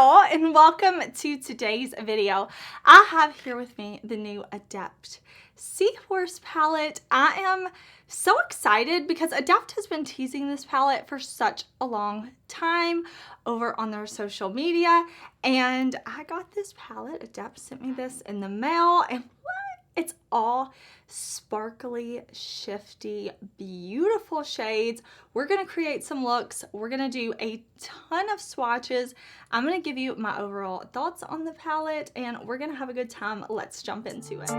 y'all, and welcome to today's video. I have here with me the new ADEPT Seahorse palette. I am so excited because ADEPT has been teasing this palette for such a long time over on their social media, and I got this palette. ADEPT sent me this in the mail, and it's all sparkly, shifty, beautiful shades. We're gonna create some looks. We're gonna do a ton of swatches. I'm gonna give you my overall thoughts on the palette, and we're gonna have a good time. Let's jump into it.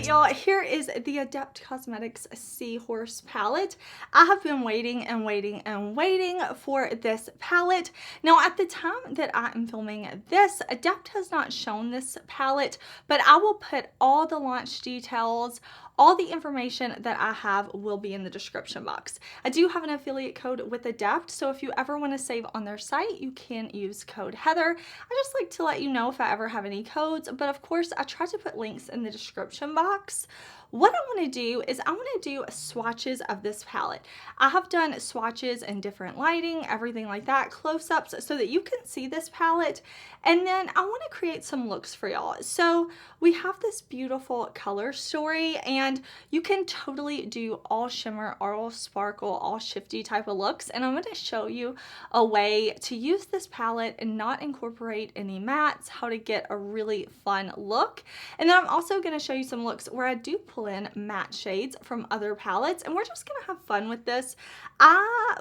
Y'all, here is the ADEPT Cosmetics Seahorse palette. I have been waiting and waiting and waiting for this palette. Now, at the time that I am filming this, ADEPT has not shown this palette, but I will put all the launch details, all the information that I have will be in the description box. I do have an affiliate code with ADEPT, so if you ever want to save on their site, you can use code Heather. I just like to let you know if I ever have any codes, but of course, I try to put links in the description box. What I want to do is I want to do swatches of this palette. I have done swatches in different lighting, everything like that, close-ups, so that you can see this palette. And then I want to create some looks for y'all. So we have this beautiful color story, and you can totally do all shimmer, all sparkle, all shifty type of looks. And I'm going to show you a way to use this palette and not incorporate any mattes, how to get a really fun look. And then I'm also going to show you some looks where I do pull in matte shades from other palettes, and we're just gonna have fun with this. I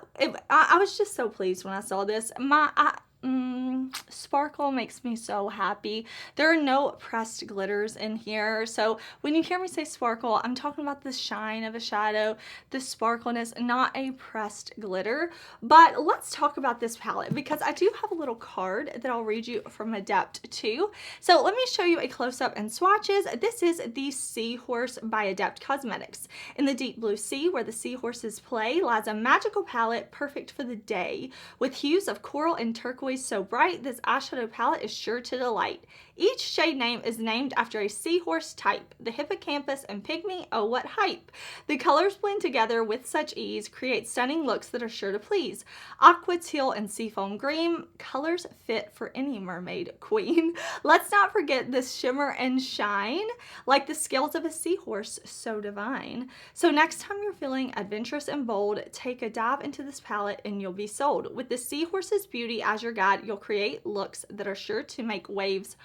was just so pleased when I saw this. Sparkle makes me so happy. There are no pressed glitters in here, so when you hear me say sparkle, I'm talking about the shine of a shadow, the sparkleness, not a pressed glitter. But let's talk about this palette, because I do have a little card that I'll read you from ADEPT too. So let me show you a close-up and swatches. This is the Seahorse by ADEPT Cosmetics. In the deep blue sea where the seahorses play lies a magical palette perfect for the day. With hues of coral and turquoise so bright, this eyeshadow palette is sure to delight. Each shade name is named after a seahorse type. The hippocampus and pygmy, oh what hype. The colors blend together with such ease, create stunning looks that are sure to please. Aqua, teal, and seafoam green, colors fit for any mermaid queen. Let's not forget this shimmer and shine, like the scales of a seahorse, so divine. So next time you're feeling adventurous and bold, take a dive into this palette and you'll be sold. With the seahorse's beauty as your guide, you'll create looks that are sure to make waves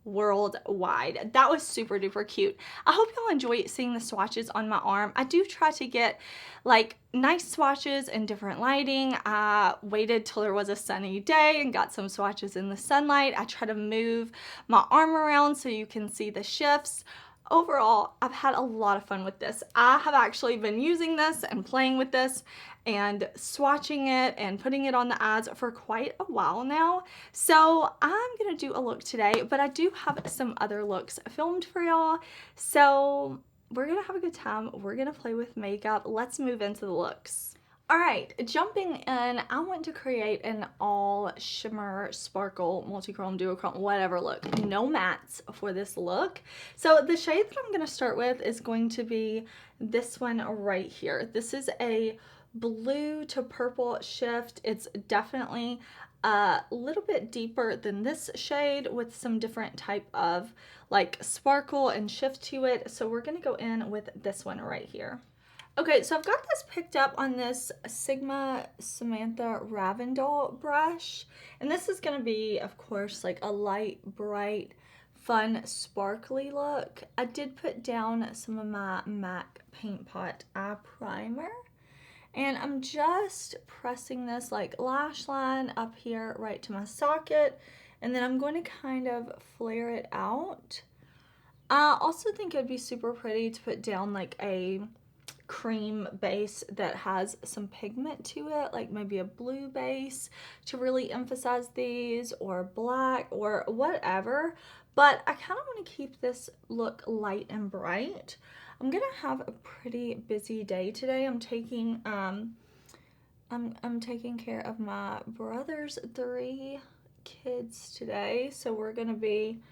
worldwide. That was super duper cute. I hope y'all enjoy seeing the swatches on my arm. I do try to get like nice swatches in different lighting. I waited till there was a sunny day and got some swatches in the sunlight. I try to move my arm around so you can see the shifts. Overall, I've had a lot of fun with this. I have actually been using this and playing with this and swatching it and putting it on the eyes for quite a while now. So I'm gonna do a look today, but I do have some other looks filmed for y'all. So we're gonna have a good time. We're gonna play with makeup. Let's move into the looks. Alright, jumping in, I want to create an all shimmer, sparkle, multi-chrome, duochrome, whatever look. No mattes for this look. So the shade that I'm going to start with is going to be this one right here. This is a blue to purple shift. It's definitely a little bit deeper than this shade with some different type of like sparkle and shift to it. So we're going to go in with this one right here. Okay, so I've got this picked up on this Sigma Samantha Ravindell brush. And this is going to be, of course, like a light, bright, fun, sparkly look. I did put down some of my MAC Paint Pot Eye Primer. And I'm just pressing this like lash line up here right to my socket. And then I'm going to kind of flare it out. I also think it would be super pretty to put down like a cream base that has some pigment to it, like maybe a blue base to really emphasize these, or black, or whatever. But I kind of want to keep this look light and bright. I'm gonna have a pretty busy day today. I'm taking I'm taking care of my brother's 3 kids today, so we're gonna be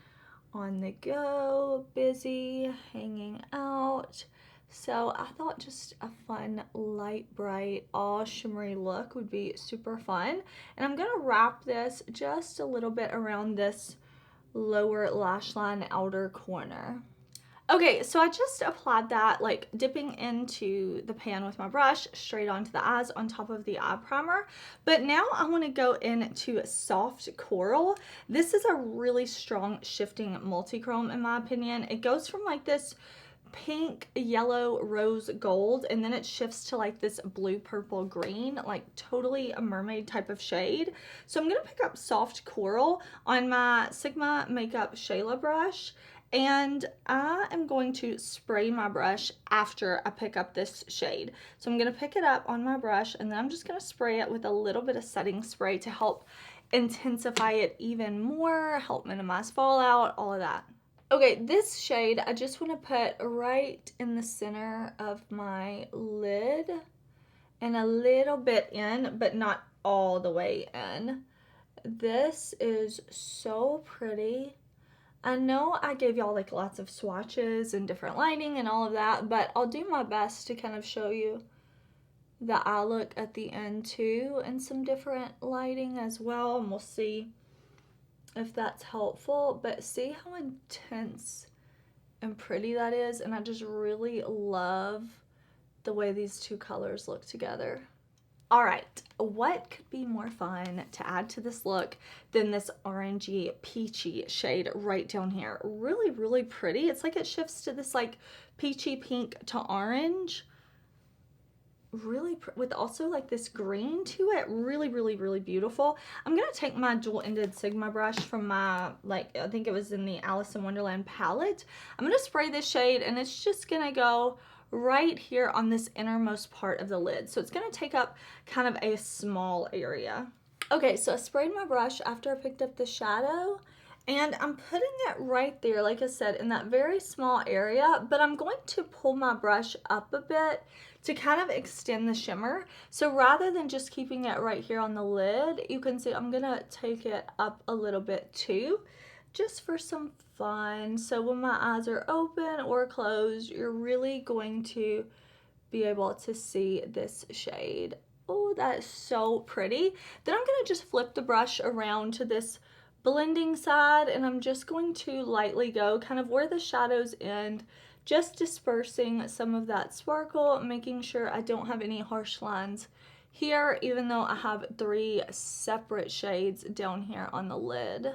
on the go, busy, hanging out, So I thought just a fun, light, bright, all shimmery look would be super fun. And I'm gonna wrap this just a little bit around this lower lash line outer corner. Okay, so I just applied that, like dipping into the pan with my brush straight onto the eyes on top of the eye primer. But now I want to go into Soft Coral. This is a really strong shifting multi-chrome in my opinion. It goes from like this pink, yellow, rose, gold, and then it shifts to like this blue, purple, green, like totally a mermaid type of shade. So I'm gonna pick up Soft Coral on my Sigma Makeup Shayla brush, and I am going to spray my brush after I pick up this shade. So I'm gonna pick it up on my brush, and then I'm just gonna spray it with a little bit of setting spray to help intensify it even more, help minimize fallout, all of that. Okay, this shade I just want to put right in the center of my lid and a little bit in, but not all the way in. This is so pretty. I know I gave y'all like lots of swatches and different lighting and all of that, but I'll do my best to kind of show you the eye look at the end too, and some different lighting as well, and we'll see if that's helpful. But see how intense and pretty that is, and I just really love the way these two colors look together. All right, what could be more fun to add to this look than this orangey peachy shade right down here? Really, really pretty. It's like it shifts to this like peachy pink to orange. Really, with also like this green to it. Really, really, really beautiful. I'm gonna take my dual-ended Sigma brush from my, like, I think it was in the Alice in Wonderland palette. I'm gonna spray this shade, and it's just gonna go right here on this innermost part of the lid. So it's gonna take up kind of a small area. Okay, so I sprayed my brush after I picked up the shadow, and I'm putting it right there, like I said, in that very small area, but I'm going to pull my brush up a bit to kind of extend the shimmer. So rather than just keeping it right here on the lid, you can see I'm gonna take it up a little bit too, just for some fun. So when my eyes are open or closed, you're really going to be able to see this shade. Oh, that is so pretty. Then I'm gonna just flip the brush around to this blending side, and I'm just going to lightly go kind of where the shadows end, just dispersing some of that sparkle, making sure I don't have any harsh lines here, even though I have 3 separate shades down here on the lid.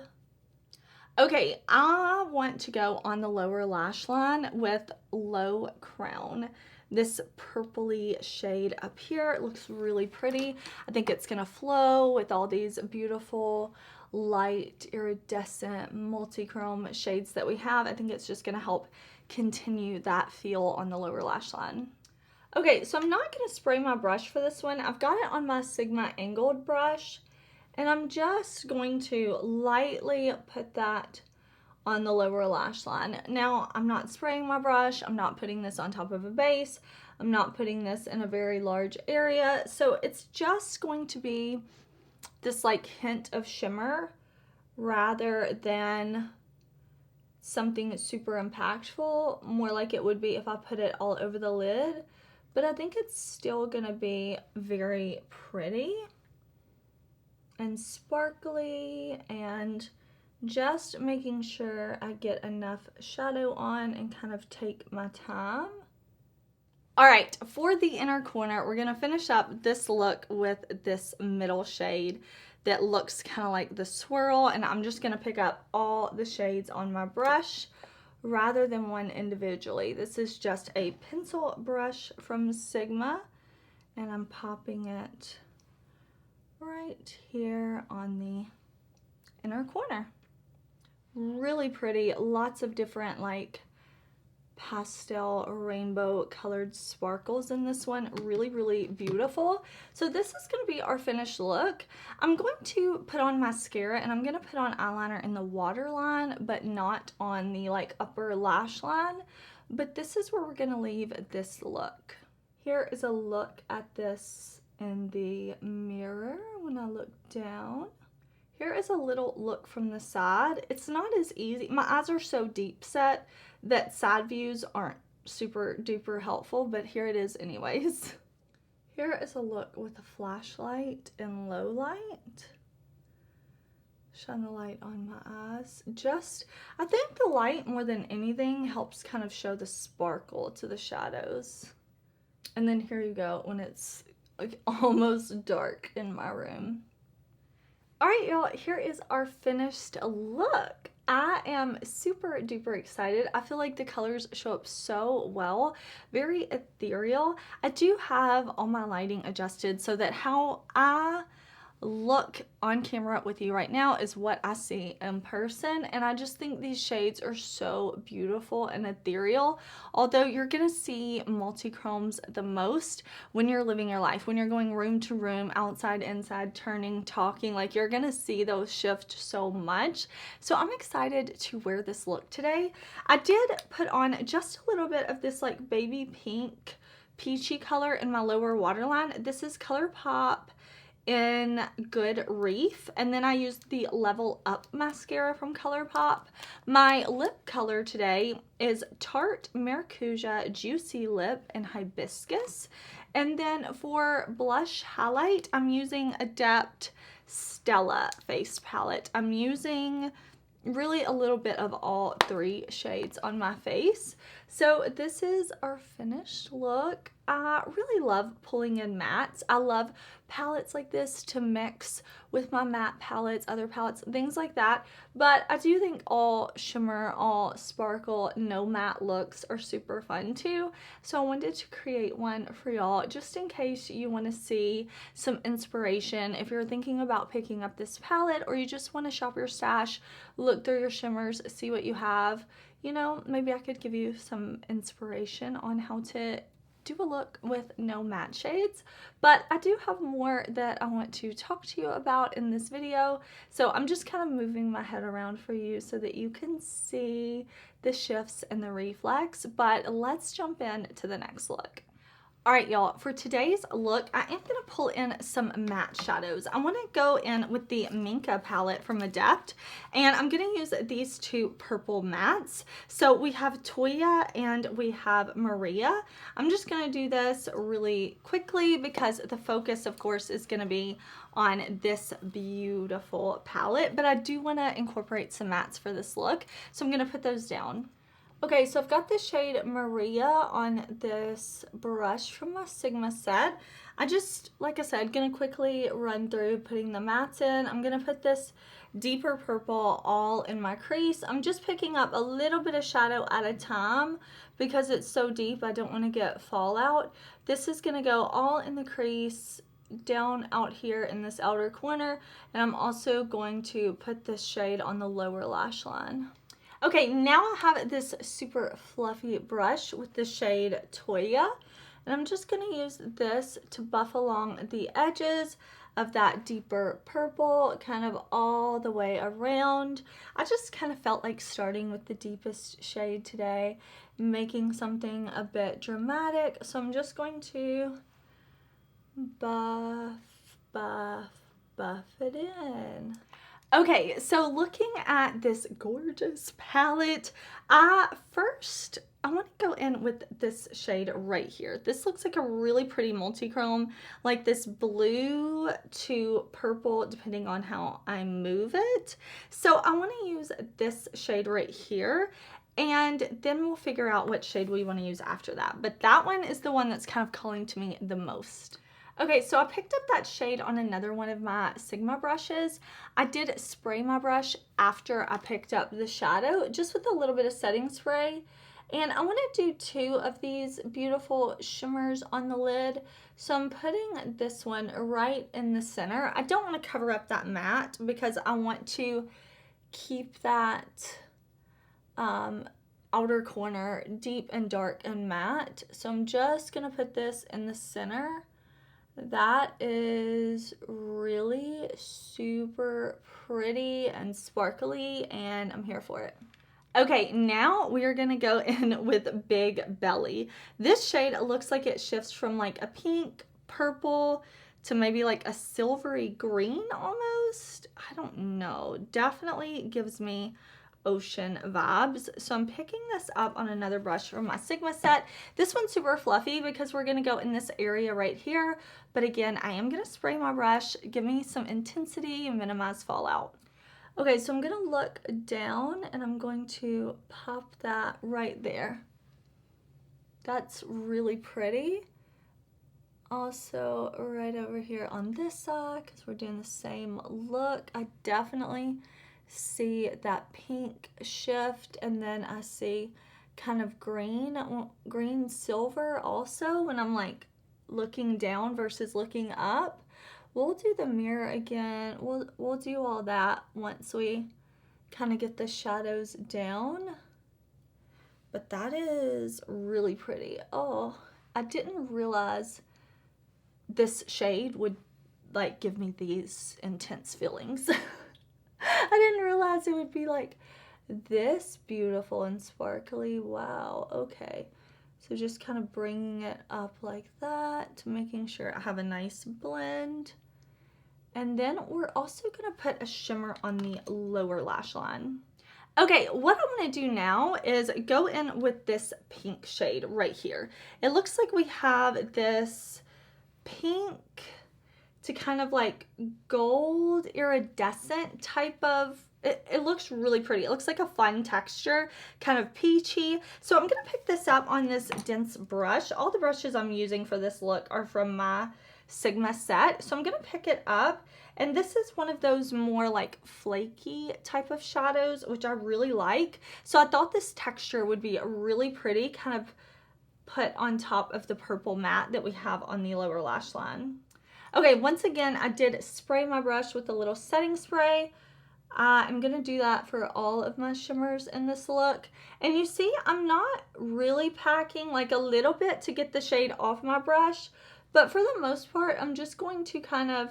Okay, I want to go on the lower lash line with Low Crown. This purpley shade up here, it looks really pretty. I think it's gonna flow with all these beautiful light iridescent multi-chrome shades that we have. I think it's just gonna help continue that feel on the lower lash line. Okay, so I'm not gonna spray my brush for this one. I've got it on my Sigma angled brush, and I'm just going to lightly put that on the lower lash line. Now, I'm not spraying my brush. I'm not putting this on top of a base. I'm not putting this in a very large area. So it's just going to be this like hint of shimmer rather than something super impactful, more like it would be if I put it all over the lid. But I think it's still gonna be very pretty and sparkly, and just making sure I get enough shadow on and kind of take my time. All right, for the inner corner, we're gonna finish up this look with this middle shade that looks kind of like the swirl, and I'm just gonna pick up all the shades on my brush rather than one individually. This is just a pencil brush from Sigma, and I'm popping it right here on the inner corner. Really pretty, lots of different like pastel rainbow colored sparkles in this one. Really, really beautiful. So this is going to be our finished look. I'm going to put on mascara, and I'm going to put on eyeliner in the waterline, but not on the like upper lash line. But this is where we're going to leave this look. Here is a look at this in the mirror when I look down. Here is a little look from the side. It's not as easy. My eyes are so deep set that side views aren't super duper helpful, but here it is anyways. Here is a look with a flashlight and low light. Shine the light on my eyes. I think the light more than anything helps kind of show the sparkle to the shadows. And then here you go when it's like almost dark in my room. All right, y'all, here is our finished look. I am super duper excited. I feel like the colors show up so well, very ethereal. I do have all my lighting adjusted so that how I look on camera with you right now is what I see in person, and I just think these shades are so beautiful and ethereal. Although you're gonna see multi-chromes the most when you're living your life, when you're going room to room, outside, inside, turning, talking, like you're gonna see those shift so much. So I'm excited to wear this look today. I did put on just a little bit of this like baby pink peachy color in my lower waterline. This is ColourPop in Good Reef, and then I used the Level Up mascara from ColourPop. My lip color today is Tarte Maracuja Juicy Lip in Hibiscus, and then for blush highlight I'm using ADEPT Stella face palette. I'm using really a little bit of all three shades on my face. So this is our finished look. I really love pulling in mattes. I love palettes like this to mix with my matte palettes, other palettes, things like that. But I do think all shimmer, all sparkle, no matte looks are super fun too. So I wanted to create one for y'all just in case you want to see some inspiration. If you're thinking about picking up this palette, or you just want to shop your stash, look through your shimmers, see what you have, you know, maybe I could give you some inspiration on how to do a look with no matte shades. But I do have more that I want to talk to you about in this video, so I'm just kind of moving my head around for you so that you can see the shifts and the reflex. But let's jump into the next look. All right, y'all, for today's look, I am going to pull in some matte shadows. I want to go in with the Minka palette from ADEPT, and I'm going to use these two purple mattes. So we have Toya and we have Maria. I'm just going to do this really quickly because the focus, of course, is going to be on this beautiful palette, but I do want to incorporate some mattes for this look, so I'm going to put those down. Okay, so I've got the shade Maria on this brush from my Sigma set. I just, like I said, gonna quickly run through putting the mattes in. I'm gonna put this deeper purple all in my crease. I'm just picking up a little bit of shadow at a time because it's so deep I don't want to get fallout. This is gonna go all in the crease, down out here in this outer corner, and I'm also going to put this shade on the lower lash line. Okay, now I have this super fluffy brush with the shade Toya, and I'm just going to use this to buff along the edges of that deeper purple, kind of all the way around. I just kind of felt like starting with the deepest shade today, making something a bit dramatic, so I'm just going to buff it in. Okay, so looking at this gorgeous palette, I want to go in with this shade right here. This looks like a really pretty multi-chrome, like this blue to purple, depending on how I move it. So I want to use this shade right here, and then we'll figure out what shade we want to use after that. But that one is the one that's kind of calling to me the most. Okay, so I picked up that shade on another one of my Sigma brushes. I did spray my brush after I picked up the shadow, just with a little bit of setting spray. And I want to do two of these beautiful shimmers on the lid. So I'm putting this one right in the center. I don't want to cover up that matte because I want to keep that outer corner deep and dark and matte. So I'm just going to put this in the center. That is really super pretty and sparkly, and I'm here for it. Okay, now we are gonna go in with Big Belly. This shade looks like it shifts from like a pink, purple, to maybe like a silvery green almost. I don't know. Definitely gives me ocean vibes. So I'm picking this up on another brush from my Sigma set. This one's super fluffy because we're going to go in this area right here. But again, I am going to spray my brush, give me some intensity and minimize fallout. Okay, so I'm going to look down and I'm going to pop that right there. That's really pretty. Also right over here on this side, because we're doing the same look, I definitely see that pink shift, and then I see kind of green silver also when I'm like looking down versus looking up. We'll do the mirror again. We'll do all that once we kind of get the shadows down. But that is really pretty. Oh, I didn't realize this shade would like give me these intense feelings. I didn't realize it would be like this beautiful and sparkly. Wow. Okay. So just kind of bringing it up like that, making sure I have a nice blend. And then we're also going to put a shimmer on the lower lash line. Okay, what I'm going to do now is go in with this pink shade right here. It looks like we have this pink to kind of like gold iridescent type of, it looks really pretty. It looks like a fun texture, kind of peachy. So I'm going to pick this up on this dense brush. All the brushes I'm using for this look are from my Sigma set. So I'm going to pick it up, and this is one of those more like flaky type of shadows, which I really like. So I thought this texture would be really pretty, kind of put on top of the purple matte that we have on the lower lash line. Okay, once again, I did spray my brush with a little setting spray. I'm going to do that for all of my shimmers in this look. And you see, I'm not really packing, like a little bit to get the shade off my brush. But for the most part, I'm just going to kind of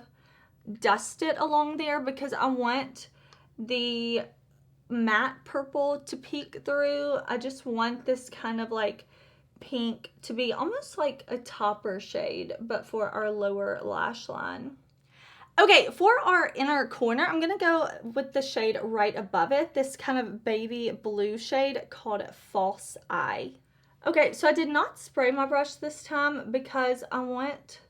dust it along there because I want the matte purple to peek through. I just want this kind of like pink to be almost like a topper shade, but for our lower lash line. Okay, for our inner corner, I'm going to go with the shade right above it, this kind of baby blue shade called False Eye. Okay, so I did not spray my brush this time because I want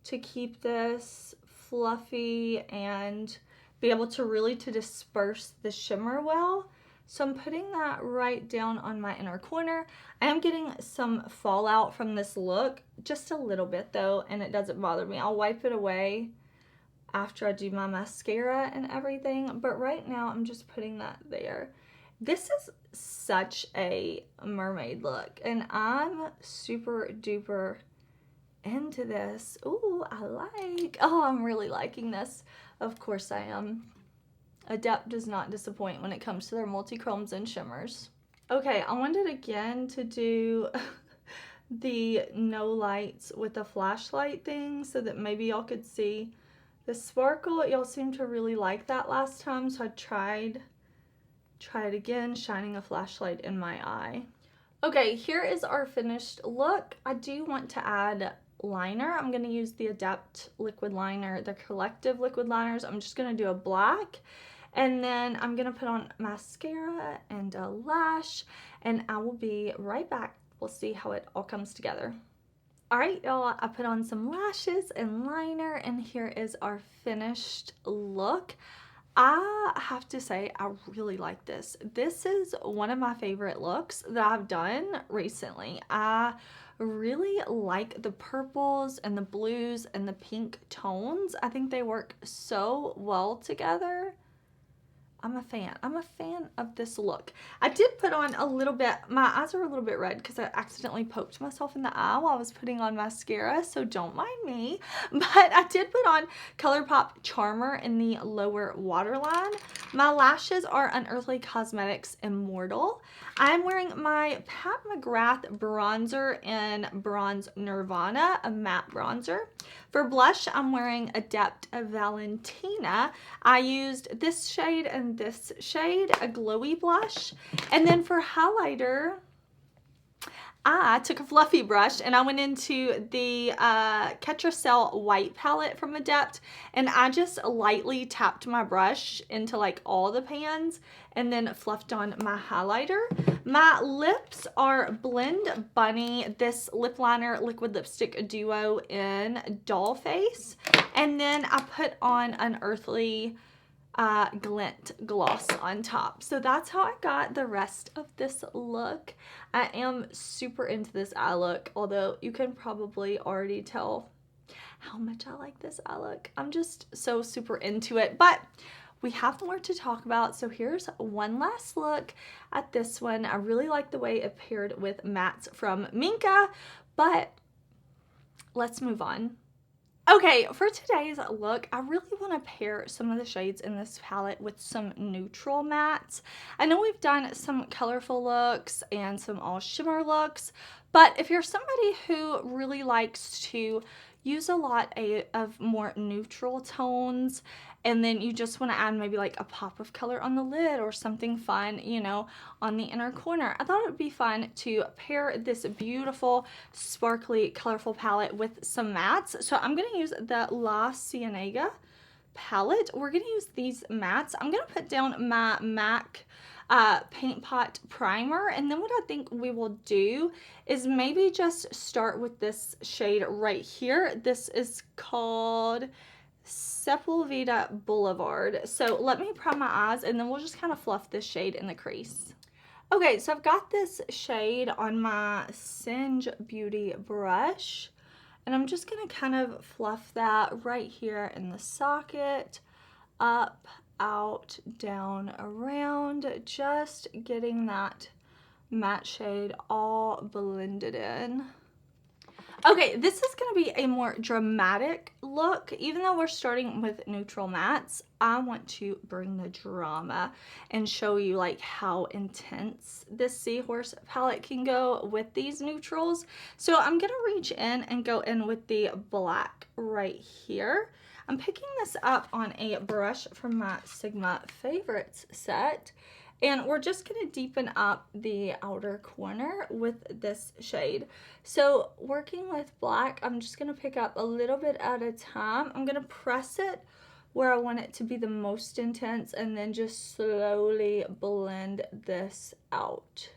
to keep this fluffy and be able to really disperse the shimmer well. So I'm putting that right down on my inner corner. I am getting some fallout from this look, just a little bit though, and it doesn't bother me. I'll wipe it away after I do my mascara and everything, but right now I'm just putting that there. This is such a mermaid look, and I'm super duper into this. Ooh, I'm really liking this. Of course I am. ADEPT does not disappoint when it comes to their multi-chromes and shimmers. Okay, I wanted again to do the no lights with the flashlight thing so that maybe y'all could see the sparkle. Y'all seemed to really like that last time, so I try it again, shining a flashlight in my eye. Okay, here is our finished look. I do want to add liner. I'm going to use the ADEPT liquid liner, the collective liquid liners. I'm just going to do a black. And then I'm going to put on mascara and a lash, and I will be right back. We'll see how it all comes together. All right, y'all, I put on some lashes and liner, and here is our finished look. I have to say, I really like this. This is one of my favorite looks that I've done recently. I really like the purples and the blues and the pink tones. I think they work so well together. I'm a fan. I'm a fan of this look. I did put on a little bit, my eyes are a little bit red because I accidentally poked myself in the eye while I was putting on mascara, so don't mind me. But I did put on ColourPop Charmer in the lower waterline. My lashes are Unearthly Cosmetics Immortal. I'm wearing my Pat McGrath bronzer in Bronze Nirvana, a matte bronzer. For blush, I'm wearing ADEPT Valentina. I used this shade and this shade, a glowy blush. And then for highlighter, I took a fluffy brush and I went into the Ketracel White palette from ADEPT, and I just lightly tapped my brush into like all the pans and then fluffed on my highlighter. My lips are Blend Bunny, this lip liner liquid lipstick duo in Doll Face, and then I put on an Earthly glint gloss on top. So that's how I got the rest of this look. I am super into this eye look, although you can probably already tell how much I like this eye look. I'm just so super into it, but we have more to talk about. So here's one last look at this one. I really like the way it paired with mattes from Minka, but let's move on. Okay, for today's look, I really want to pair some of the shades in this palette with some neutral mattes. I know we've done some colorful looks and some all shimmer looks, but if you're somebody who really likes to use a lot of more neutral tones, and then you just want to add maybe like a pop of color on the lid or something fun, you know, on the inner corner, I thought it would be fun to pair this beautiful, sparkly, colorful palette with some mattes. So I'm going to use the La Cienega palette. We're going to use these mattes. I'm going to put down my MAC Paint Pot Primer, and then what I think we will do is maybe just start with this shade right here. This is called Sepulveda Boulevard. So let me prime my eyes and then we'll just kind of fluff this shade in the crease. Okay, so I've got this shade on my Singe Beauty brush, and I'm just going to kind of fluff that right here in the socket, up, out, down, around, just getting that matte shade all blended in. Okay, this is going to be a more dramatic look. Even though we're starting with neutral mattes, I want to bring the drama and show you like how intense this Seahorse palette can go with these neutrals. So I'm going to reach in and go in with the black right here. I'm picking this up on a brush from my Sigma Favorites set. And we're just going to deepen up the outer corner with this shade. So working with black, I'm just going to pick up a little bit at a time. I'm going to press it where I want it to be the most intense and then just slowly blend this out.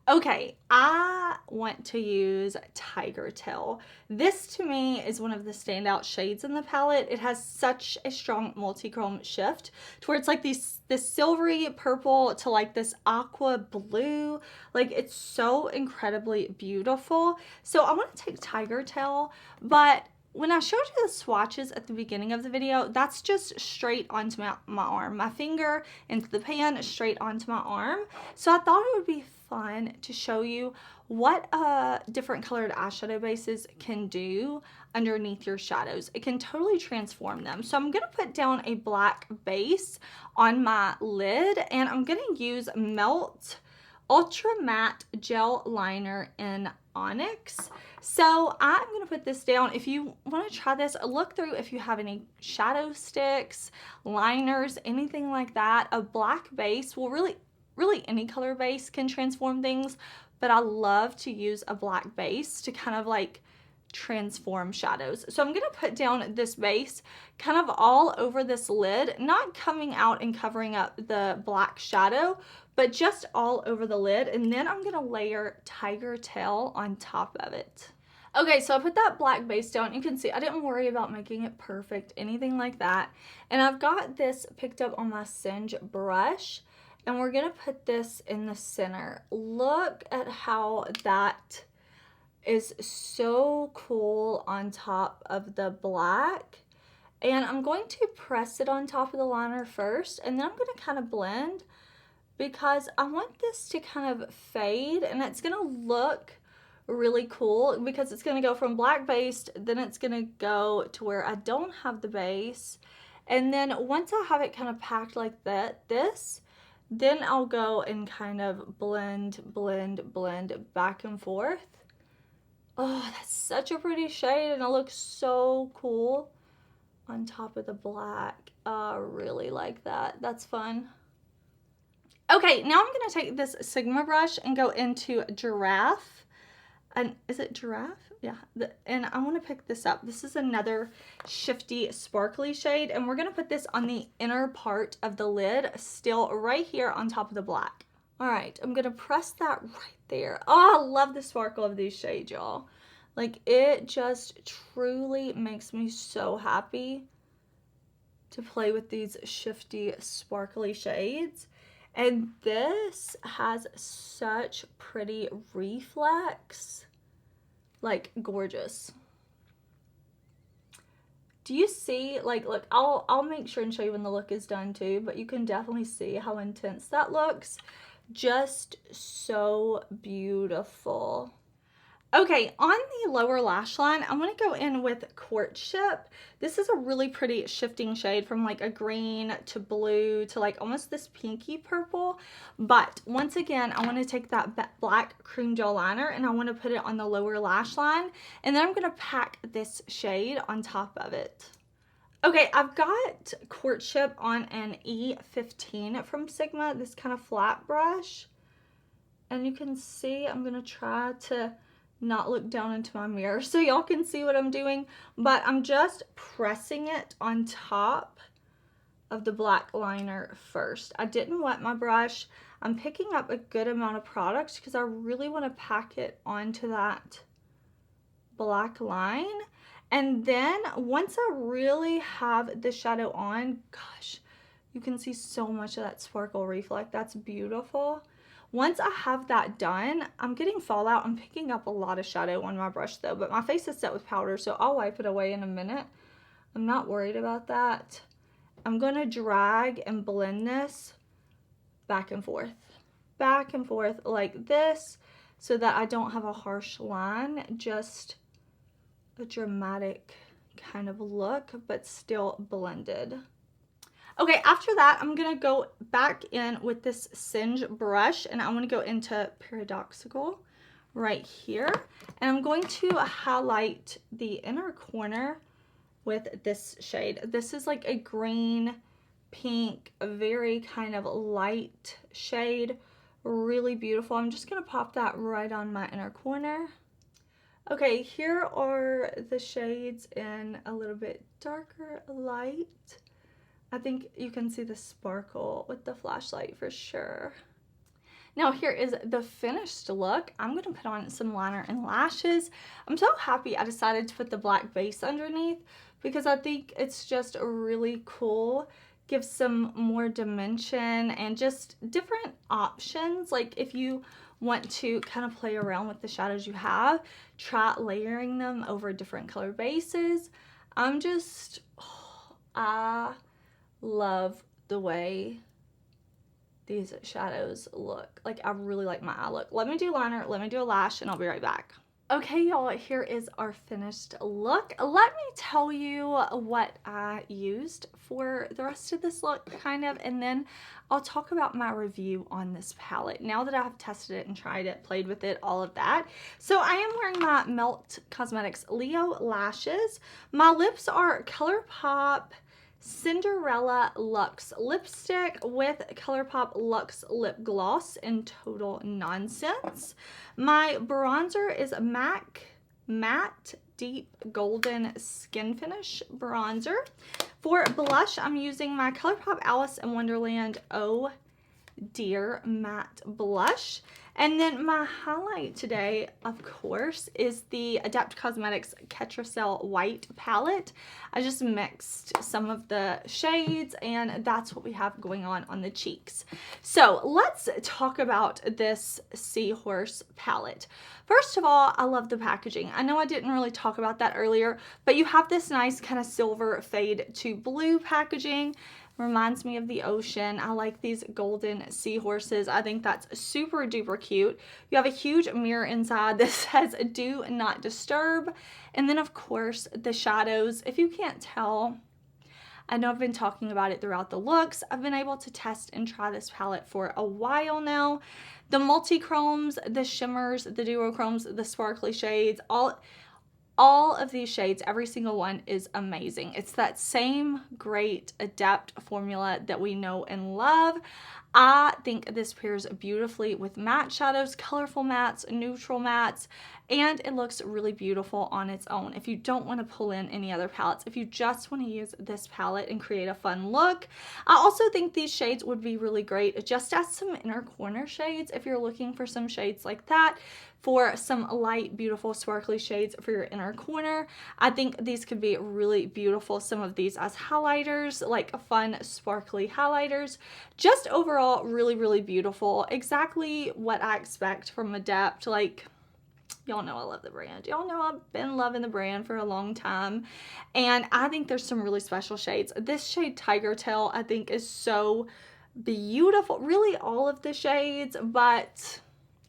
Okay, I want to use Tiger Tail. This to me is one of the standout shades in the palette. It has such a strong multi-chrome shift to where it's like this silvery purple to like this aqua blue. Like, it's so incredibly beautiful. So I want to take Tiger Tail, but when I showed you the swatches at the beginning of the video, that's just straight onto my arm. My finger into the pan, straight onto my arm. So I thought it would be fun to show you what different colored eyeshadow bases can do underneath your shadows. It can totally transform them. So I'm going to put down a black base on my lid, and I'm going to use Melt Ultra Matte Gel Liner in Onyx. So I'm going to put this down. If you want to try this, look through if you have any shadow sticks, liners, anything like that. A black base will really any color base can transform things, but I love to use a black base to kind of like transform shadows. So I'm going to put down this base kind of all over this lid, not coming out and covering up the black shadow, but just all over the lid. And then I'm going to layer Tiger Tail on top of it. Okay, so I put that black base down. You can see I didn't worry about making it perfect, anything like that. And I've got this picked up on my Singe brush, and we're going to put this in the center. Look at how that is so cool on top of the black. And I'm going to press it on top of the liner first, and then I'm going to kind of blend because I want this to kind of fade, and it's going to look really cool because it's going to go from black based, then it's going to go to where I don't have the base, and then once I have it kind of packed like that, then I'll go and kind of blend back and forth. Oh, that's such a pretty shade, and it looks so cool on top of the black. I really like that. That's fun. Okay, now I'm going to take this Sigma brush and go into Giraffe. And is it Giraffe? Yeah. And I want to pick this up. This is another shifty, sparkly shade. And we're going to put this on the inner part of the lid, still right here on top of the black. All right, I'm going to press that right there. Oh, I love the sparkle of these shades, y'all. Like, it just truly makes me so happy to play with these shifty, sparkly shades. And this has such pretty reflex. Like, gorgeous. Do you see, like, look, I'll make sure and show you when the look is done too, but you can definitely see how intense that looks. Just so beautiful. Okay, on the lower lash line, I want to go in with Courtship. This is a really pretty shifting shade from like a green to blue to like almost this pinky purple. But once again, I want to take that black cream gel liner and I want to put it on the lower lash line. And then I'm going to pack this shade on top of it. Okay, I've got Courtship on an E15 from Sigma, this kind of flat brush. And you can see I'm going to try to not look down into my mirror so y'all can see what I'm doing, but I'm just pressing it on top of the black liner first. I didn't wet my brush. I'm picking up a good amount of product because I really want to pack it onto that black line. And then once I really have the shadow on, gosh, you can see so much of that sparkle reflect. That's beautiful. Once I have that done, I'm getting fallout. I'm picking up a lot of shadow on my brush though, but my face is set with powder, so I'll wipe it away in a minute. I'm not worried about that. I'm going to drag and blend this back and forth like this so that I don't have a harsh line, just a dramatic kind of look, but still blended. Okay, after that, I'm going to go back in with this Singe brush, and I want to go into Paradoxical right here. And I'm going to highlight the inner corner with this shade. This is like a green, pink, very kind of light shade. Really beautiful. I'm just going to pop that right on my inner corner. Okay, here are the shades in a little bit darker light. I think you can see the sparkle with the flashlight for sure. Now here is the finished look. I'm going to put on some liner and lashes. I'm so happy I decided to put the black base underneath because I think it's just really cool. Gives some more dimension and just different options. Like if you want to kind of play around with the shadows you have, try layering them over different color bases. I love the way these shadows look. Like I really like my eye look. Let me do liner, let me do a lash, and I'll be right back. Okay, y'all, here is our finished look. Let me tell you what I used for the rest of this look, kind of, and then I'll talk about my review on this palette. Now that I've tested it and tried it, played with it, all of that. So I am wearing my Melt Cosmetics Leo lashes. My lips are ColourPop Cinderella Luxe lipstick with ColourPop Luxe lip gloss in Total Nonsense. My bronzer is MAC Matte Deep Golden Skinfinish bronzer. For blush, I'm using my ColourPop Alice in Wonderland Oh Dear Matte Blush. And then my highlight today, of course, is the ADEPT Cosmetics Ketracel White palette. I just mixed some of the shades, and that's what we have going on the cheeks. So let's talk about this Seahorse palette. First of all, I love the packaging. I know I didn't really talk about that earlier, but you have this nice kind of silver fade to blue packaging. Reminds me of the ocean. I like these golden seahorses. I think that's super duper cute. You have a huge mirror inside that says do not disturb. And then of course the shadows. If you can't tell, I know I've been talking about it throughout the looks. I've been able to test and try this palette for a while now. The multi-chromes, the shimmers, the duochromes, the sparkly shades, all of these shades, every single one is amazing. It's that same great ADEPT formula that we know and love. I think this pairs beautifully with matte shadows, colorful mattes, neutral mattes, and it looks really beautiful on its own. If you don't want to pull in any other palettes, if you just want to use this palette and create a fun look, I also think these shades would be really great just as some inner corner shades if you're looking for some shades like that. For some light, beautiful, sparkly shades for your inner corner, I think these could be really beautiful. Some of these as highlighters, like fun, sparkly highlighters. Just overall, really, really beautiful. Exactly what I expect from ADEPT. Like, y'all know I love the brand. Y'all know I've been loving the brand for a long time. And I think there's some really special shades. This shade, Tiger Tail, I think is so beautiful. Really all of the shades, but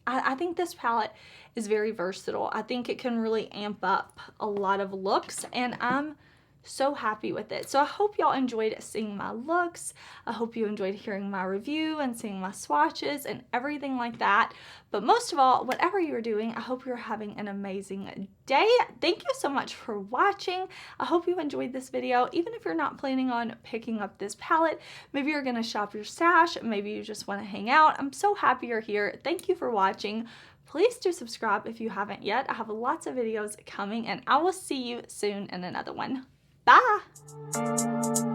I think this palette is very versatile. I think it can really amp up a lot of looks, and I'm so happy with it. So I hope y'all enjoyed seeing my looks. I hope you enjoyed hearing my review and seeing my swatches and everything like that. But most of all, whatever you're doing, I hope you're having an amazing day. Thank you so much for watching. I hope you enjoyed this video. Even if you're not planning on picking up this palette, maybe you're gonna shop your stash, maybe you just wanna hang out. I'm so happy you're here. Thank you for watching. Please do subscribe if you haven't yet. I have lots of videos coming, and I will see you soon in another one. Bye!